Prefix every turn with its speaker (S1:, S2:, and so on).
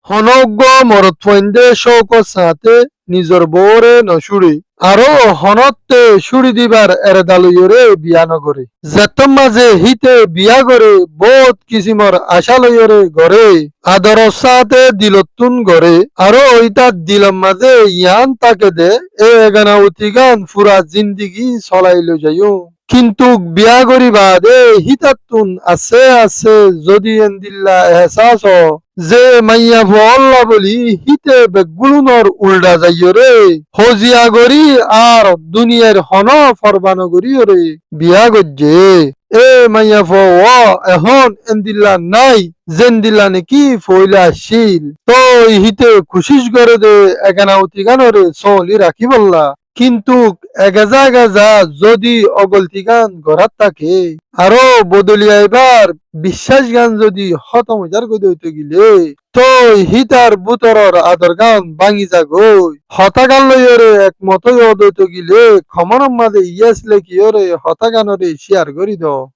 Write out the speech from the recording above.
S1: হনজ্ঞ মরত ফইন্দে শৌকত সাথে নিজর বউরে নসুরি আরো হনতে সুরি দিবার এরেদালইরে বিয়া নগরে যেতম মাঝে হিতে বিয়া করে বহুত কিসিমর আশা লইরে গড়ে আদর সাথে দিলতুন গড়ে আরো ওইটা দিলম মাঝে ইয়ান তাকে দে এ এগানা উতিগান ফুরা জিন্দিগি চলাইল যাইও কিন্তু বিয়া করি বাদে হিতাতুন আছে আছে যদি এন্দিল্লা এহসাস যে মাইয়া ভল্লা বলি হিতে বেগুলুনর উল্টা যাইও রে হজিয়া গরি আর দুনিয়ার হন ফরবানো করি রে বিয়া গজ্জে এ মাইয়া ফ এখন এন্দিল্লা নাই জেন্দিল্লা নাকি ফইলা আসছিল তো হিতে খুশিস করে দে একানা উতিগানরে চলি রাখি বললা কিন্তু এগেজা এগেজা যদি অগলতি গান গড়াত থাকে আরো বদলিয়া এবার বিশ্বাস গান যদি খতম হইতার গদি হইতে গিলে তো হিতার বুতরর আদর গান ভাঙি যাগই হতা গান লইরে একমতই অদৈত গিলে খমরম মাঝে ইয়াসলে কি ওরে হতা গানরে শেয়ার করি দ